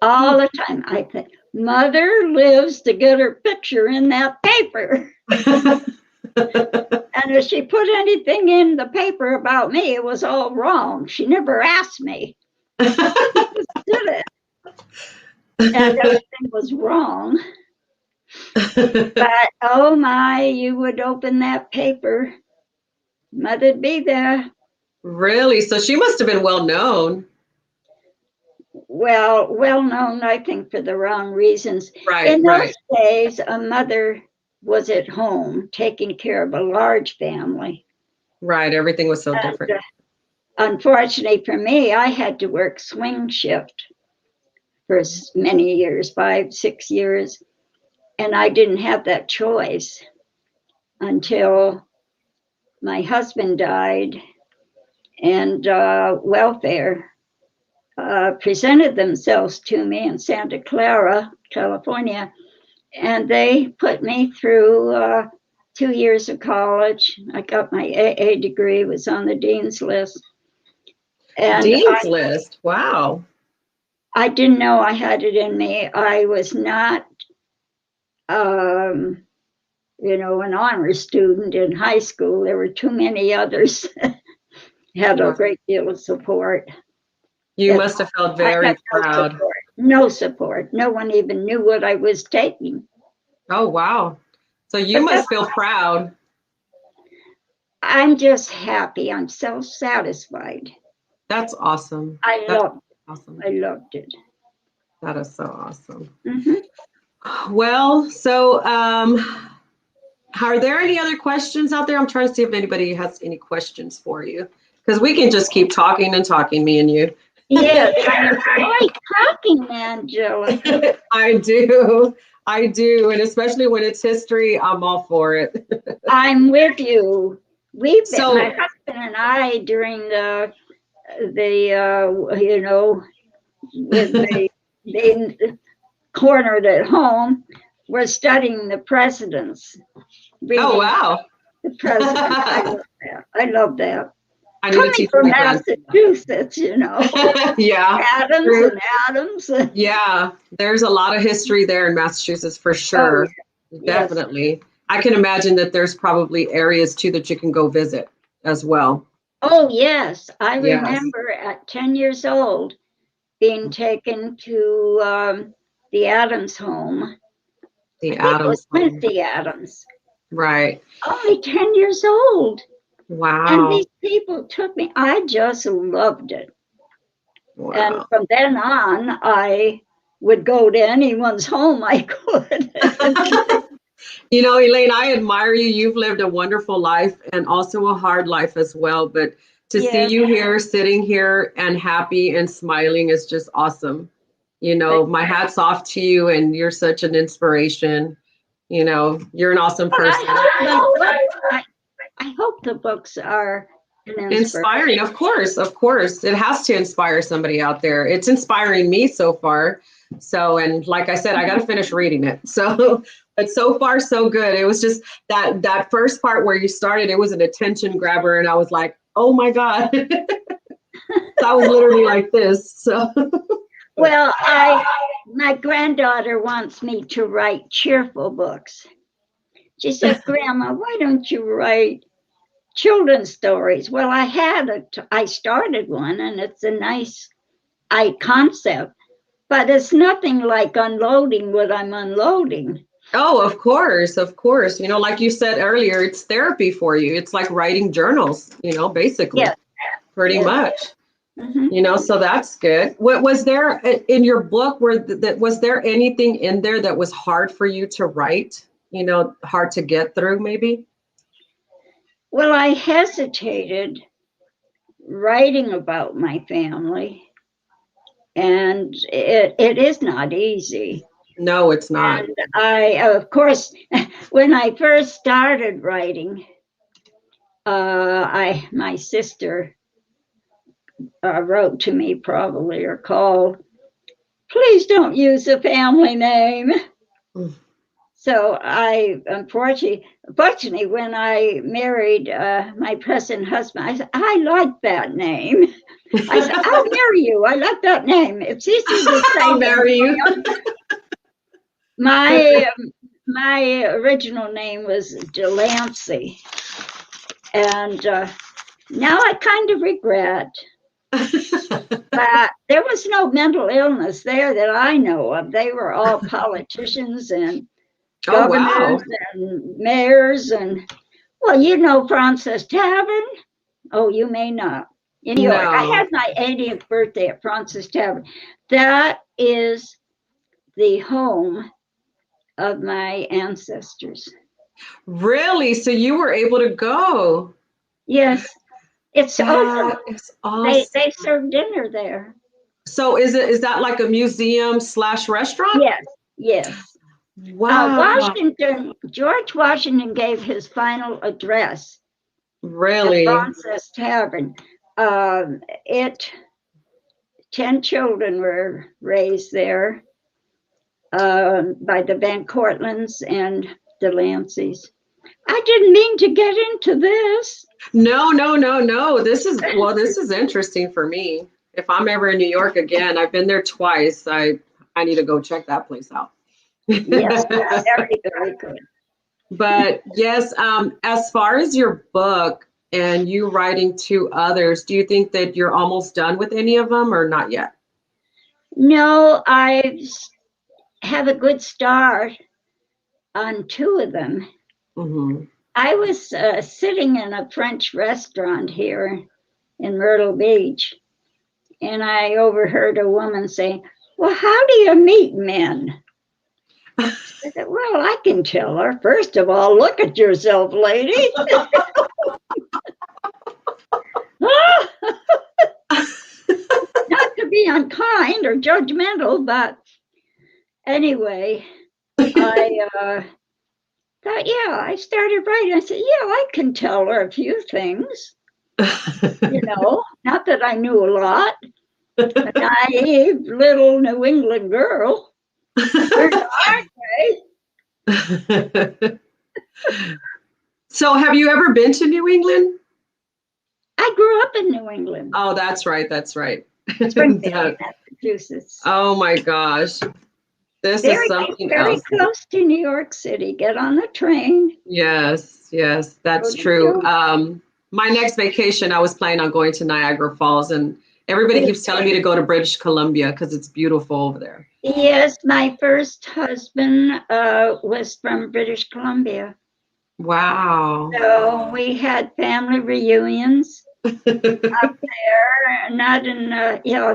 Speaker 8: all the time. I think, mother lives to get her picture in that paper. And if she put anything in the paper about me, it was all wrong. She never asked me. She just did it. And everything was wrong. But oh my, you would open that paper, mother'd be there.
Speaker 7: Really? So she must have been well known.
Speaker 8: Well known, I think, for the wrong reasons.
Speaker 7: Right,
Speaker 8: In those
Speaker 7: right.
Speaker 8: days, a mother was at home taking care of a large family.
Speaker 7: Right. Everything was so different.
Speaker 8: Unfortunately for me, I had to work swing shift for many years, 5, 6 years. And I didn't have that choice until my husband died and welfare presented themselves to me in Santa Clara, California, and they put me through 2 years of college. I got my AA degree, was on the dean's list. And
Speaker 7: Dean's list. Wow.
Speaker 8: I didn't know I had it in me. I was not, an honor student in high school. There were too many others had a great deal of support.
Speaker 7: You must have felt very proud.
Speaker 8: No support. No one even knew what I was taking.
Speaker 7: Oh, wow. So you must feel proud.
Speaker 8: I'm just happy. I'm self-satisfied.
Speaker 7: That's awesome.
Speaker 8: I loved it.
Speaker 7: That is so awesome.
Speaker 8: Mm-hmm.
Speaker 7: Well, so are there any other questions out there? I'm trying to see if anybody has any questions for you, because we can just keep talking and talking, me and you.
Speaker 8: Yes, I enjoy talking, Angela.
Speaker 7: I do. And especially when it's history, I'm all for it.
Speaker 8: I'm with you. My husband and I, during the with the being cornered at home, were studying the presidents.
Speaker 7: Oh, wow.
Speaker 8: The president. I love that.
Speaker 7: I need to teach
Speaker 8: from
Speaker 7: my
Speaker 8: Massachusetts,
Speaker 7: Yeah.
Speaker 8: Adams.
Speaker 7: Yeah, there's a lot of history there in Massachusetts for sure.
Speaker 8: Oh, yeah.
Speaker 7: Definitely. Yes. I can imagine that there's probably areas too that you can go visit as well.
Speaker 8: Oh, yes. I remember at 10 years old being taken to the Adams home.
Speaker 7: The Adams home.
Speaker 8: The Adams.
Speaker 7: Right.
Speaker 8: Only 10 years old.
Speaker 7: Wow.
Speaker 8: And these people took me. I just loved it.
Speaker 7: Wow.
Speaker 8: And from then on, I would go to anyone's home I could.
Speaker 7: Elaine, I admire you. You've lived a wonderful life and also a hard life as well. But to see you here, sitting here and happy and smiling is just awesome. My hat's off to you, and you're such an inspiration. You're an awesome person.
Speaker 8: I hope the books are
Speaker 7: inspiring. Of course. It has to inspire somebody out there. It's inspiring me so far. So, and like I said, I got to finish reading it. So, but so far, so good. It was just that first part where you started, it was an attention grabber. And I was like, oh my God. So I was literally like this. So.
Speaker 8: Well, my granddaughter wants me to write cheerful books. She said, Grandma, why don't you write children's stories? Well, I started one, and it's a nice concept, but it's nothing like unloading what I'm unloading.
Speaker 7: Oh, of course. Like you said earlier, it's therapy for you. It's like writing journals, basically.
Speaker 8: Yes.
Speaker 7: Pretty much.
Speaker 8: Mhm.
Speaker 7: You know, so that's good. What was there in your book was there anything in there that was hard for you to write? You know, hard to get through maybe?
Speaker 8: Well, I hesitated writing about my family, and it is not easy.
Speaker 7: No, it's not.
Speaker 8: And I, of course, when I first started writing, my sister wrote to me probably or called, please don't use a family name.
Speaker 7: Mm.
Speaker 8: So fortunately, when I married my present husband, I said, I like that name. I said, I'll marry you. I like that name. It's easy to say.
Speaker 7: I'll marry you.
Speaker 8: My original name was Delancey. And now I kind of regret. But there was no mental illness there that I know of. They were all politicians and
Speaker 7: Oh,
Speaker 8: governors
Speaker 7: wow.
Speaker 8: and mayors. And, well, you know Francis Tavern? Oh, you may not. In New York. I
Speaker 7: No.
Speaker 8: had my 80th birthday at Francis Tavern. That is the home of my ancestors.
Speaker 7: Really? So you were able to go?
Speaker 8: Yes, it's open.
Speaker 7: That is awesome.
Speaker 8: They serve dinner there.
Speaker 7: So is that like a museum / restaurant?
Speaker 8: Yes, yes.
Speaker 7: Wow.
Speaker 8: George Washington gave his final address
Speaker 7: Really?
Speaker 8: at Francis Tavern. 10 children were raised there by the Van Cortlands and the Lanceys. I didn't mean to get into this.
Speaker 7: No. This is interesting for me. If I'm ever in New York again, I've been there twice. I need to go check that place out.
Speaker 8: Yes, very, very good.
Speaker 7: But yes, as far as your book and you writing to others, do you think that you're almost done with any of them or not yet?
Speaker 8: No, I have a good start on 2 of them.
Speaker 7: Mm-hmm.
Speaker 8: I was sitting in a French restaurant here in Myrtle Beach, and I overheard a woman say, well, how do you meet men? I said, well, I can tell her. First of all, look at yourself, lady. Not to be unkind or judgmental, but anyway, I thought, yeah, I started writing. I said, yeah, I can tell her a few things. You know, not that I knew a lot. A naive little New England girl.
Speaker 7: So have you ever been to New England?
Speaker 8: I grew up in New England.
Speaker 7: Oh, that's right.
Speaker 8: Springfield, Massachusetts.
Speaker 7: Oh my gosh. This is something
Speaker 8: very
Speaker 7: else.
Speaker 8: close to New York City. Get on the train.
Speaker 7: Yes, that's true. My next vacation, I was planning on going to Niagara Falls, and everybody keeps telling me to go to British Columbia because it's beautiful over there.
Speaker 8: Yes, my first husband was from British Columbia.
Speaker 7: Wow.
Speaker 8: So we had family reunions up there, not in,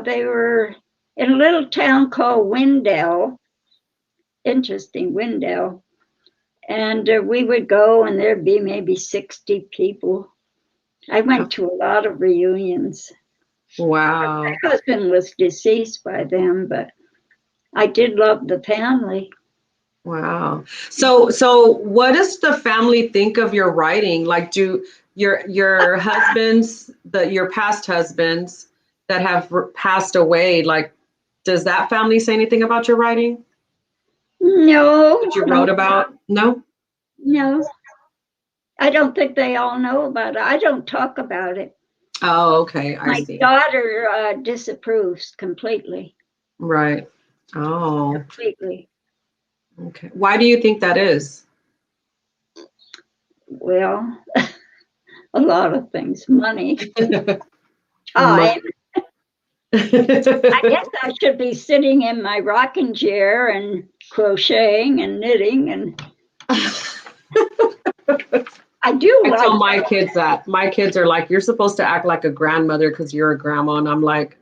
Speaker 8: they were in a little town called Wendell. Interesting, Wendell. And we would go, and there'd be maybe 60 people. I went to a lot of reunions.
Speaker 7: Wow.
Speaker 8: My husband was deceased by then, but I did love the family.
Speaker 7: Wow. So what does the family think of your writing? Like, do your husbands, your past husbands that have passed away, like, does that family say anything about your writing?
Speaker 8: No.
Speaker 7: What you wrote about? No?
Speaker 8: No. I don't think they all know about it. I don't talk about it.
Speaker 7: Oh, okay. I see.
Speaker 8: My daughter disapproves completely.
Speaker 7: Right. Oh.
Speaker 8: Completely.
Speaker 7: Okay. Why do you think that is?
Speaker 8: Well, a lot of things. Money. Time. I guess I should be sitting in my rocking chair and crocheting and knitting, and I do
Speaker 7: I
Speaker 8: like
Speaker 7: tell my kids that. My kids are like, you're supposed to act like a grandmother because you're a grandma. And I'm like,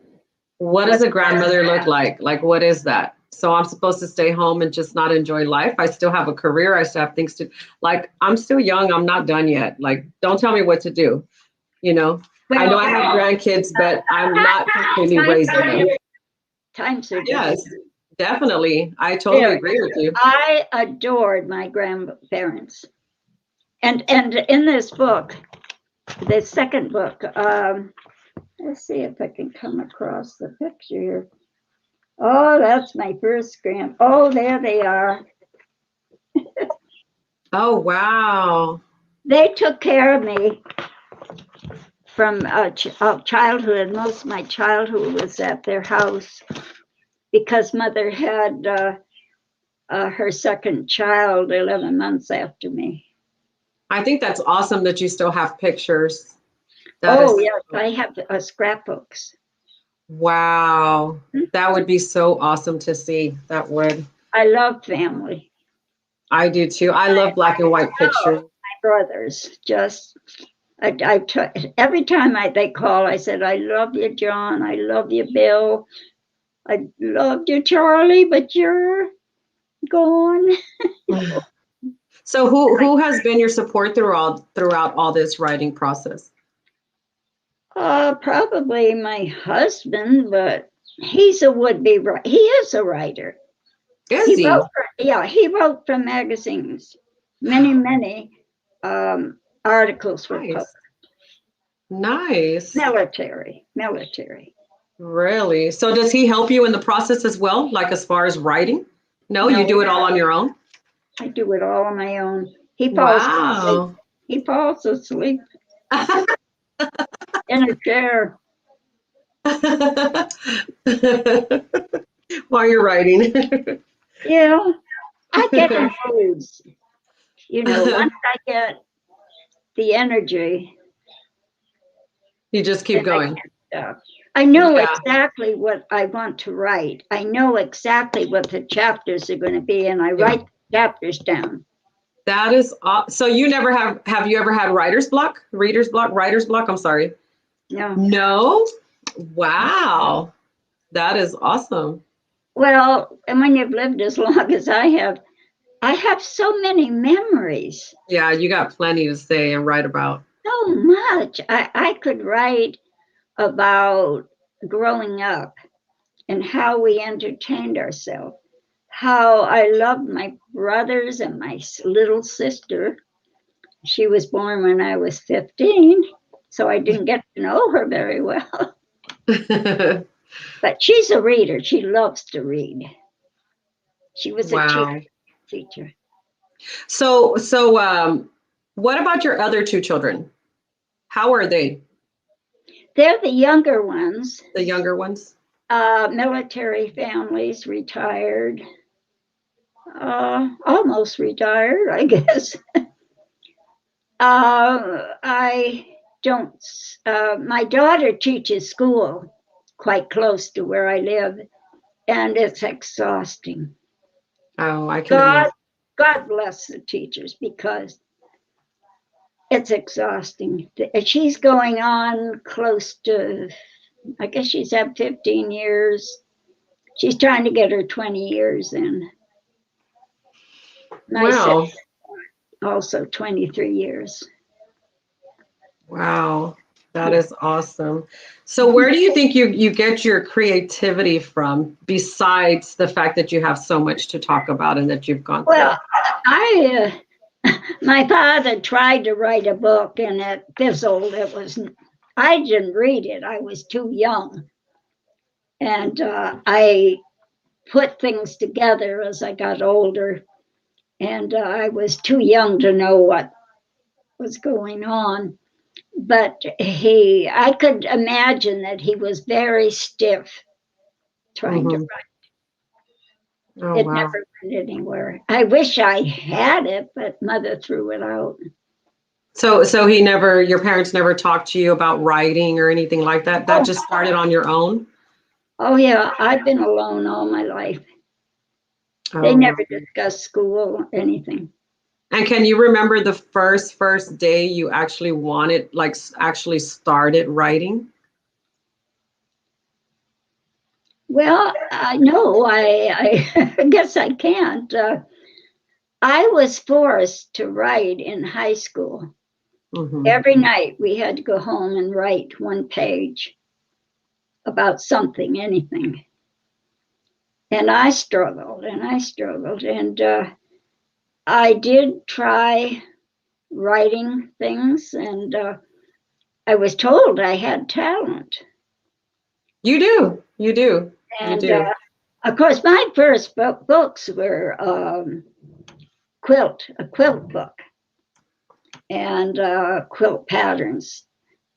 Speaker 7: what does a grandmother look like? Like, what is that? So I'm supposed to stay home and just not enjoy life. I still have a career. I still have things to, like, I'm still young. I'm not done yet. Like, don't tell me what to do. You know, I know I have grandkids, but I'm not completely raising them.
Speaker 8: times are different.
Speaker 7: Yes, definitely. I totally agree with you.
Speaker 8: I adored my grandparents. And in this book, the second book, let's see if I can come across the picture here. Oh, that's my first oh, there they are.
Speaker 7: Oh, wow.
Speaker 8: They took care of me from childhood. Most of my childhood was at their house because mother had her second child 11 months after me.
Speaker 7: I think that's awesome that you still have pictures.
Speaker 8: Yes, I have scrapbooks.
Speaker 7: Wow. That would be so awesome to see. That would.
Speaker 8: I love family.
Speaker 7: I do too. I love black and white pictures.
Speaker 8: My brothers, just every time they call, I said, I love you, John. I love you, Bill. I loved you, Charlie, but you're gone.
Speaker 7: So who has been your support throughout all this writing process?
Speaker 8: Probably my husband, but he's a would-be writer. He is a writer.
Speaker 7: Is he?
Speaker 8: He wrote for magazines. Many articles were published.
Speaker 7: Nice.
Speaker 8: Military.
Speaker 7: Really? So does he help you in the process as well? Like as far as writing? No, you do it all on your own?
Speaker 8: I do it all on my own. He falls asleep in a chair.
Speaker 7: While you're writing.
Speaker 8: Yeah, I get in moods. Once I get the energy,
Speaker 7: you just keep going.
Speaker 8: I know exactly what I want to write. I know exactly what the chapters are going to be, and I write the chapters down.
Speaker 7: That is so. You never have you ever had writer's block? Reader's block? Writer's block? I'm sorry.
Speaker 8: No.
Speaker 7: No? Wow. That is awesome.
Speaker 8: Well, and when you've lived as long as I have so many memories.
Speaker 7: Yeah, you got plenty to say and write about.
Speaker 8: So much. I could write about growing up and how we entertained ourselves, how I loved my brothers and my little sister. She was born when I was 15, so I didn't get to know her very well. But she's a reader. She loves to read. She was a teacher.
Speaker 7: So what about your other two children? How are they?
Speaker 8: They're the younger ones.
Speaker 7: The younger ones?
Speaker 8: Military families, retired. Almost retired, I guess. I don't, my daughter teaches school quite close to where I live, and it's exhausting.
Speaker 7: Oh, I can imagine.
Speaker 8: God bless the teachers because it's exhausting. She's going on close to, I guess she's had 15 years. She's trying to get her 20 years in.
Speaker 7: Wow.
Speaker 8: Also 23 years.
Speaker 7: Wow. That is awesome. So where do you think you get your creativity from besides the fact that you have so much to talk about and that you've gone through?
Speaker 8: Well, my father tried to write a book and it fizzled. I didn't read it. I was too young. And I put things together as I got older. And I was too young to know what was going on. But I could imagine that he was very stiff trying to write.
Speaker 7: Oh,
Speaker 8: It
Speaker 7: wow.
Speaker 8: never went anywhere. I wish I had it, but mother threw it out.
Speaker 7: So your parents never talked to you about writing or anything like that? That just started on your own?
Speaker 8: Oh yeah, I've been alone all my life. They never discussed school or anything.
Speaker 7: And can you remember the first day you actually wanted, like actually started writing?
Speaker 8: Well, no, I guess I can't. I was forced to write in high school.
Speaker 7: Mm-hmm.
Speaker 8: Every night we had to go home and write one page about something, anything. And I struggled and I struggled. And I did try writing things, and I was told I had talent.
Speaker 7: You do. You do. You
Speaker 8: And
Speaker 7: do.
Speaker 8: of course, my first books were a quilt book, and quilt patterns.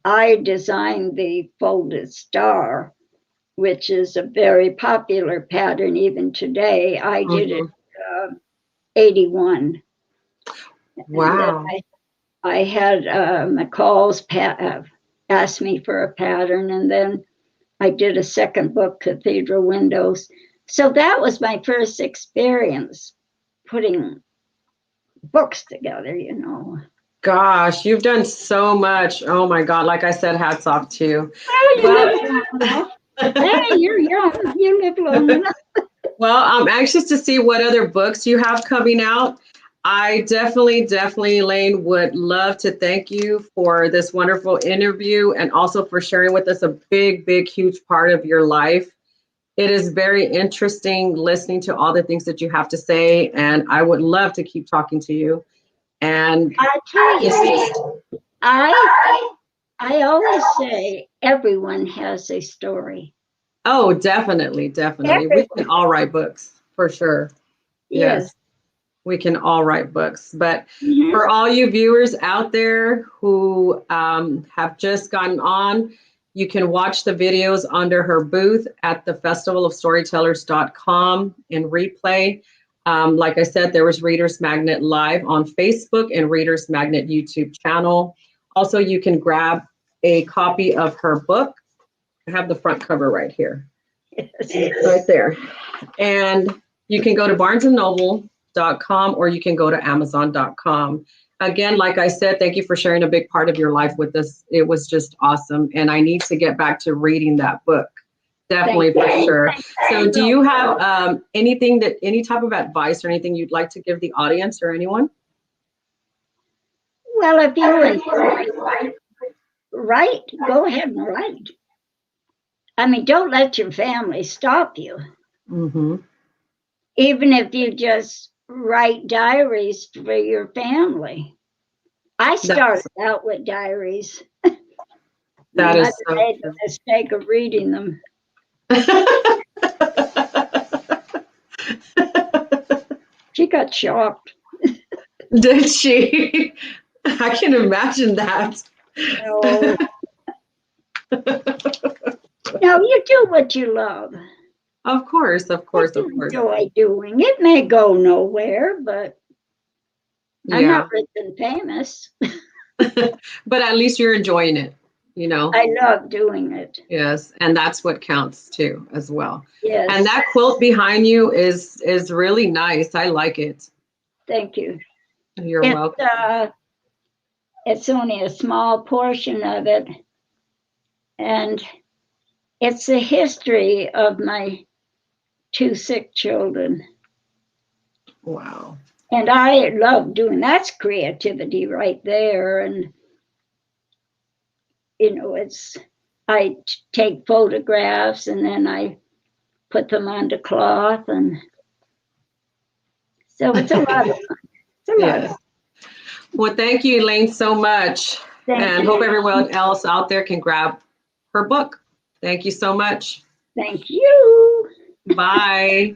Speaker 8: I designed the folded star, which is a very popular pattern even today. I did it 81.
Speaker 7: Wow.
Speaker 8: I had McCall's asked me for a pattern, and then I did a second book, Cathedral Windows. So that was my first experience putting books together, you know.
Speaker 7: Gosh, you've done so much. Oh my God. Like I said, hats off to you.
Speaker 8: Well, you live long enough. Hey, you're young. You live long enough.
Speaker 7: Well, I'm anxious to see what other books you have coming out. I definitely, Elaine, would love to thank you for this wonderful interview and also for sharing with us a big, huge part of your life. It is very interesting listening to all the things that you have to say, and I would love to keep talking to you. And
Speaker 8: I tell you, I always say everyone has a story.
Speaker 7: oh, definitely. We can all write books for sure. Yes. We can all write books. But for all you viewers out there who have just gotten on, you can watch the videos under her booth at the festivalofstorytellers.com in replay. Like I said, there was Reader's Magnet Live on Facebook and Reader's Magnet YouTube channel. Also, you can grab a copy of her book. I have the front cover right here. Right there. And you can go to barnesandnoble.com or you can go to amazon.com. Again, like I said, thank you for sharing a big part of your life with us. It was just awesome. And I need to get back to reading that book. Definitely, for sure. So do you have any type of advice or anything you'd like to give the audience or anyone?
Speaker 8: Well, if you write, go ahead and write. I mean, don't let your family stop you.
Speaker 7: Mm-hmm.
Speaker 8: Even if you just write diaries for your family. I started out with diaries.
Speaker 7: That is
Speaker 8: I made the mistake of reading them. She got shocked.
Speaker 7: Did she? I can imagine that.
Speaker 8: No. No, you do what you love.
Speaker 7: Of course.
Speaker 8: Enjoy doing it. May go nowhere, but I'm not rich and famous.
Speaker 7: But at least you're enjoying it, you know.
Speaker 8: I love doing it.
Speaker 7: Yes, and that's what counts too, as well.
Speaker 8: Yes.
Speaker 7: And that quilt behind you is really nice. I like it.
Speaker 8: Thank you.
Speaker 7: You're welcome.
Speaker 8: It's only a small portion of it, and it's the history of my 2 sick children.
Speaker 7: Wow.
Speaker 8: And I love doing that's creativity right there. And you know, I take photographs and then I put them onto cloth, and so it's a lot of fun. It's a lot of fun.
Speaker 7: Well, thank you, Elaine, so much.
Speaker 8: Thank you.
Speaker 7: Hope everyone else out there can grab her book. Thank you so much.
Speaker 8: Thank you.
Speaker 7: Bye.